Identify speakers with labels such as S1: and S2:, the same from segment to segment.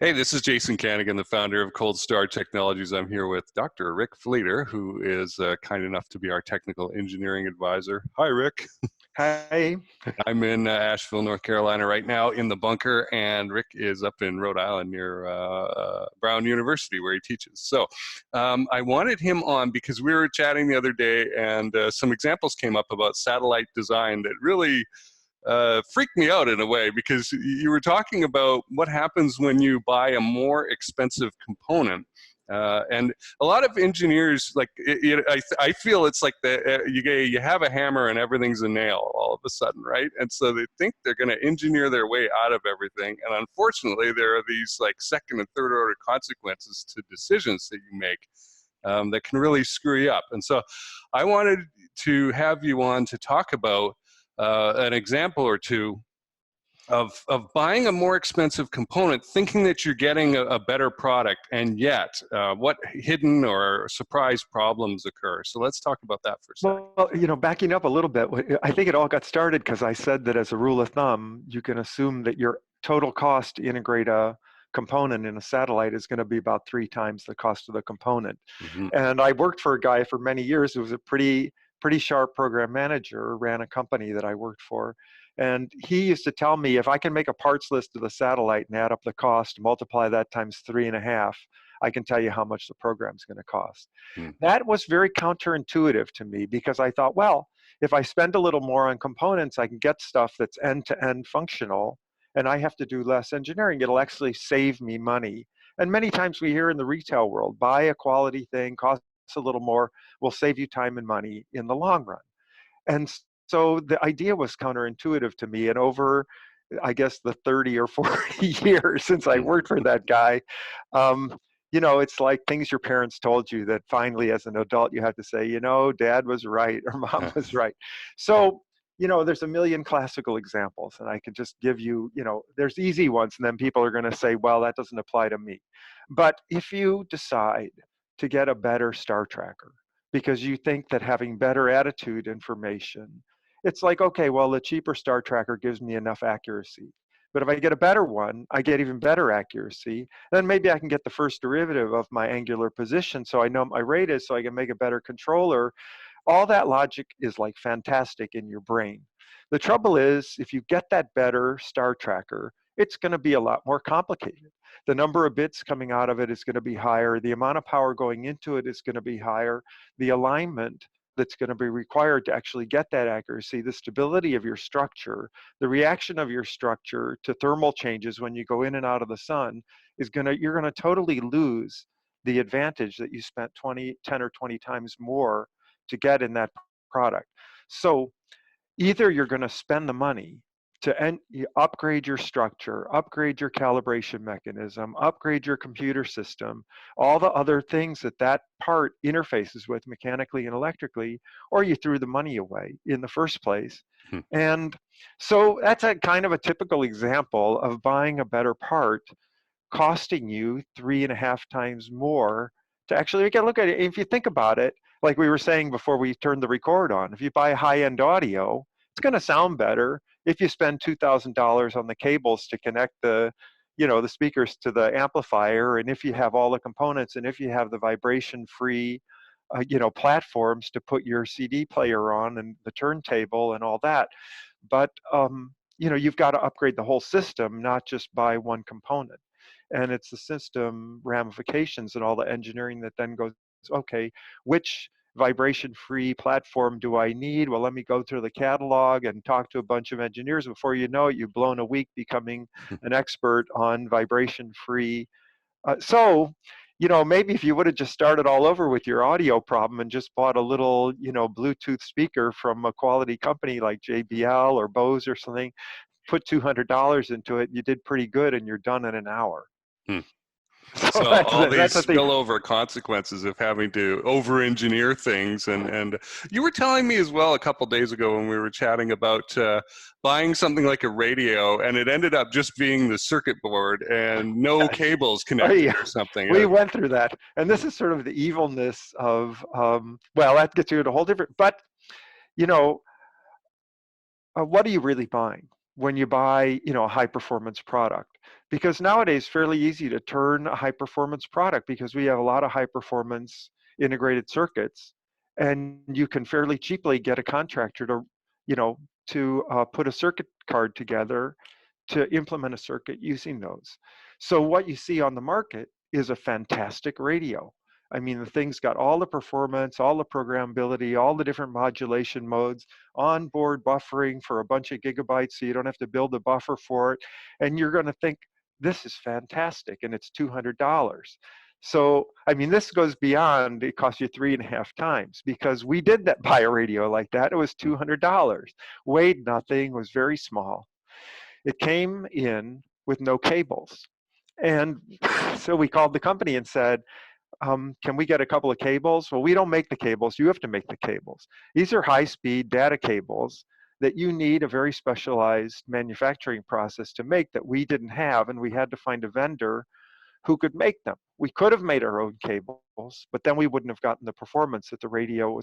S1: Hey, this is Jason Canigan, the founder of Cold Star Technologies. I'm here with Dr. Rick Fleeter, who is kind enough to be our technical engineering advisor. Hi, Rick.
S2: Hi.
S1: I'm in Asheville, North Carolina right now in the bunker, and Rick is up in Rhode Island near Brown University where he teaches. So I wanted him on because we were chatting the other day, and some examples came up about satellite design that really freaked me out in a way, because you were talking about what happens when you buy a more expensive component. And a lot of engineers, like, I feel it's like you have a hammer and everything's a nail all of a sudden, right? And so they think they're going to engineer their way out of everything. And unfortunately, there are these like second and third order consequences to decisions that you make that can really screw you up. And so I wanted to have you on to talk about an example or two of buying a more expensive component, thinking that you're getting a better product, and yet what hidden or surprise problems occur. So let's talk about that for a second.
S2: Well, backing up a little bit, I think it all got started because I said that as a rule of thumb, you can assume that your total cost to integrate a component in a satellite is going to be about 3 times the cost of the component.
S1: Mm-hmm.
S2: And I worked for a guy for many years who was a pretty sharp program manager, ran a company that I worked for. And he used to tell me, if I can make a parts list of the satellite and add up the cost, multiply that times 3.5, I can tell you how much the program's going to cost. That was very counterintuitive to me, because I thought, well, if I spend a little more on components, I can get stuff that's end-to-end functional, and I have to do less engineering. It'll actually save me money. And many times we hear in the retail world, buy a quality thing, costs a little more, will save you time and money in the long run. And so the idea was counterintuitive to me. And over, I guess, the 30 or 40 years since I worked for that guy, it's like things your parents told you that finally as an adult you have to say, dad was right or mom was right. So, there's a million classical examples, and I could just give you, there's easy ones, and then people are going to say, well, that doesn't apply to me. But if you decide to get a better star tracker because you think that having better attitude information, it's like, okay, well, the cheaper star tracker gives me enough accuracy. But if I get a better one, I get even better accuracy. Then maybe I can get the first derivative of my angular position so I know what my rate is, so I can make a better controller. All that logic is like fantastic in your brain. The trouble is, if you get that better star tracker, it's going to be a lot more complicated. The number of bits coming out of it is going to be higher. The amount of power going into it is going to be higher. The alignment that's going to be required to actually get that accuracy, the stability of your structure, the reaction of your structure to thermal changes when you go in and out of the sun you're going to totally lose the advantage that you spent 10 or 20 times more to get in that product. So either you're going to spend the money to upgrade your structure, upgrade your calibration mechanism, upgrade your computer system, all the other things that part interfaces with mechanically and electrically, or you threw the money away in the first place. And so that's a kind of a typical example of buying a better part costing you 3.5 times more to actually make it. Look at it. If you think about it, like we were saying before we turned the record on, if you buy high-end audio, it's going to sound better if you spend $2,000 on the cables to connect the speakers to the amplifier, and if you have all the components, and if you have the vibration-free, platforms to put your CD player on and the turntable and all that. But you've got to upgrade the whole system, not just buy one component. And it's the system ramifications and all the engineering that then goes, okay, which vibration-free platform do I need? Well, let me go through the catalog and talk to a bunch of engineers. Before you know it, you've blown a week becoming an expert on vibration-free. Maybe if you would have just started all over with your audio problem and just bought a little, Bluetooth speaker from a quality company like JBL or Bose or something, put $200 into it, you did pretty good, and you're done in an hour.
S1: So all these spillover consequences of having to over-engineer things, and you were telling me as well a couple days ago when we were chatting about buying something like a radio, and it ended up just being the circuit board and no cables connected or something.
S2: We went through that, and this is sort of the evilness of well, that gets you to a whole different. But what are you really buying when you buy a high-performance product? because nowadays it's fairly easy to turn a high performance product because we have a lot of high performance integrated circuits, and you can fairly cheaply get a contractor to, put a circuit card together to implement a circuit using those. So what you see on the market is a fantastic radio. I mean, the thing's got all the performance, all the programmability, all the different modulation modes, onboard buffering for a bunch of gigabytes so you don't have to build a buffer for it. And you're going to think, this is fantastic, and it's $200. So, I mean, this goes beyond, it costs you 3.5 times, because we did that, buy a radio like that. It was $200. Weighed nothing, was very small. It came in with no cables. And so we called the company and said, can we get a couple of cables? Well, we don't make the cables. You have to make the cables. These are high-speed data cables that you need a very specialized manufacturing process to make that we didn't have, and we had to find a vendor who could make them. We could have made our own cables, but then we wouldn't have gotten the performance that the radio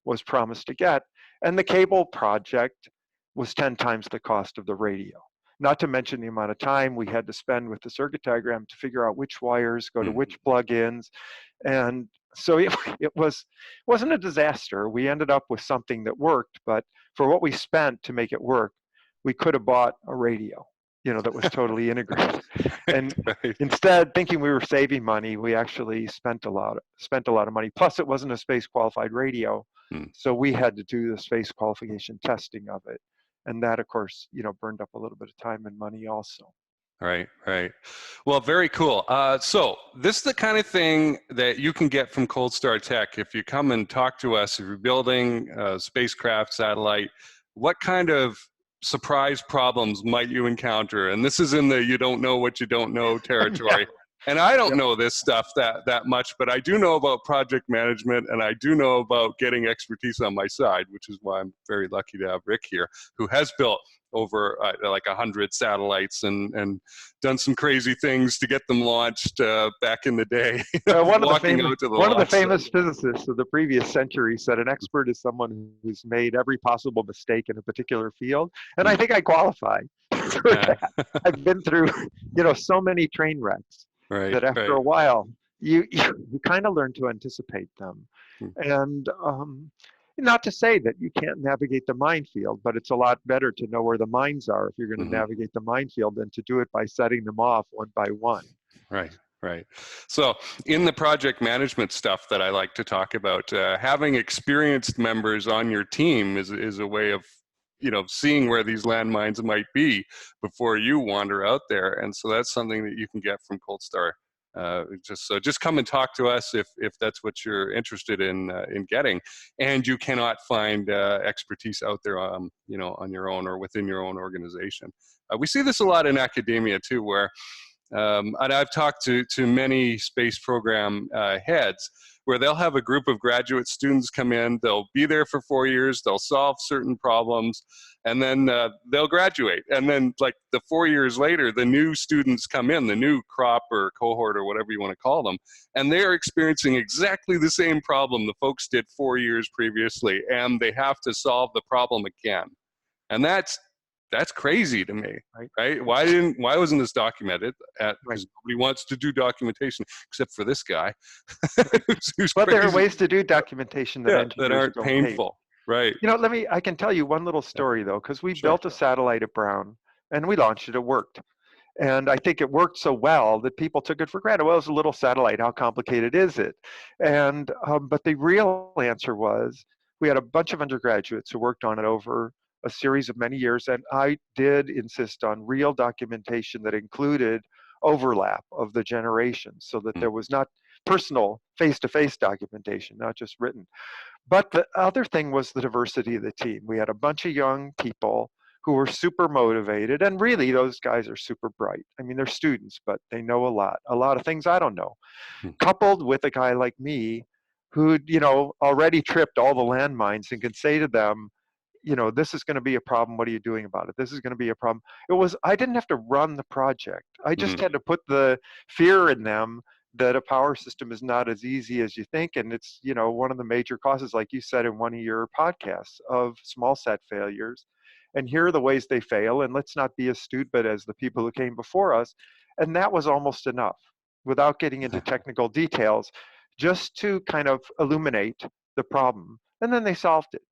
S2: was promised to get. And the cable project was 10 times the cost of the radio. Not to mention the amount of time we had to spend with the circuit diagram to figure out which wires go to which plugins. And so it wasn't a disaster. We ended up with something that worked, but for what we spent to make it work, we could have bought a radio, that was totally integrated. And instead, thinking we were saving money, we actually spent a lot of money. Plus, it wasn't a space qualified radio, so we had to do the space qualification testing of it. And that, of course, burned up a little bit of time and money also.
S1: Right. Well, very cool. So this is the kind of thing that you can get from Cold Star Tech. If you come and talk to us, if you're building a spacecraft, satellite, what kind of surprise problems might you encounter? And this is in the you don't know what you don't know territory. Yeah. And I don't know this stuff that much, but I do know about project management, and I do know about getting expertise on my side, which is why I'm very lucky to have Rick here, who has built over like 100 satellites and done some crazy things to get them launched back in the day.
S2: One of the famous physicists of the previous century said an expert is someone who's made every possible mistake in a particular field, and I think I qualify for that. I've been through so many train wrecks. That after a while, you kind of learn to anticipate them. And not to say that you can't navigate the minefield, but it's a lot better to know where the mines are if you're going to navigate the minefield than to do it by setting them off one by one.
S1: Right. So in the project management stuff that I like to talk about, having experienced members on your team is a way of seeing where these landmines might be before you wander out there. And so that's something that you can get from Cold Star. Just come and talk to us if that's what you're interested in getting. And you cannot find expertise out there on your own or within your own organization. We see this a lot in academia too, where and I've talked to many space program heads where they'll have a group of graduate students come in, they'll be there for 4 years, they'll solve certain problems, and then they'll graduate. And then like the 4 years later, the new students come in, the new crop or cohort or whatever you want to call them, and they're experiencing exactly the same problem the folks did 4 years previously, and they have to solve the problem again. And that's crazy to me, right? Why wasn't this documented? Because nobody wants to do documentation except for this guy.
S2: But there are ways to do documentation that
S1: aren't painful, right?
S2: I can tell you one little story though, because we built a satellite at Brown and we launched it. It worked. And I think it worked so well that people took it for granted. Well, it's a little satellite. How complicated is it? And but the real answer was we had a bunch of undergraduates who worked on it over a series of many years, and I did insist on real documentation that included overlap of the generations so that there was not personal face-to-face documentation, not just written. But the other thing was the diversity of the team. We had a bunch of young people who were super motivated, and really those guys are super bright. I mean, they're students, but they know a lot of things I don't know. Coupled with a guy like me who, already tripped all the landmines and can say to them, this is going to be a problem. What are you doing about it? This is going to be a problem. I didn't have to run the project. I just had to put the fear in them that a power system is not as easy as you think. And it's, one of the major causes, like you said in one of your podcasts, of small set failures. and here are the ways they fail, and let's not be as stupid as the people who came before us. And that was almost enough, without getting into technical details, just to kind of illuminate the problem. And then they solved it.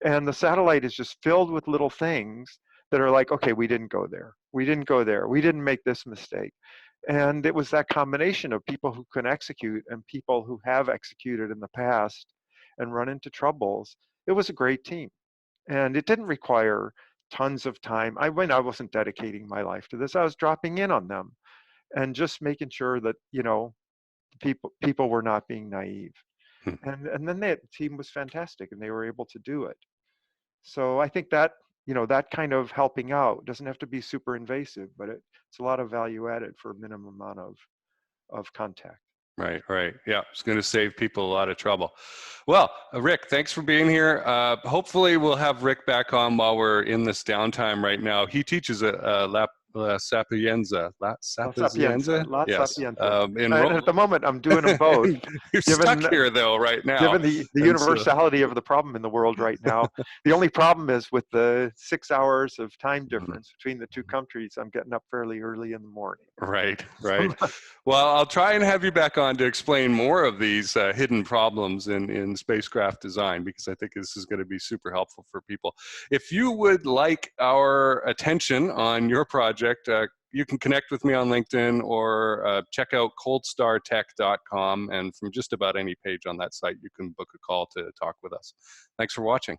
S2: And the satellite is just filled with little things that are like, okay, we didn't go there. We didn't go there. We didn't make this mistake. And it was that combination of people who can execute and people who have executed in the past and run into troubles. It was a great team. And it didn't require tons of time. I wasn't dedicating my life to this. I was dropping in on them and just making sure that, people were not being naive. And then the team was fantastic and they were able to do it. So I think that, that kind of helping out doesn't have to be super invasive, but it's a lot of value added for a minimum amount of contact.
S1: Right, right. Yeah, it's going to save people a lot of trouble. Well, Rick, thanks for being here. Hopefully we'll have Rick back on while we're in this downtime right now. He teaches La Sapienza.
S2: La Sapienza. La
S1: Yes.
S2: Sapienza.
S1: In
S2: And at the moment, I'm doing them both.
S1: You're stuck here, though, right now.
S2: Given the universality of the problem in the world right now, the only problem is with the 6 hours of time difference between the two countries, I'm getting up fairly early in the morning.
S1: Right, right. Well, I'll try and have you back on to explain more of these hidden problems in spacecraft design, because I think this is going to be super helpful for people. If you would like our attention on your project, you can connect with me on LinkedIn or check out coldstartech.com, and from just about any page on that site, you can book a call to talk with us. Thanks for watching.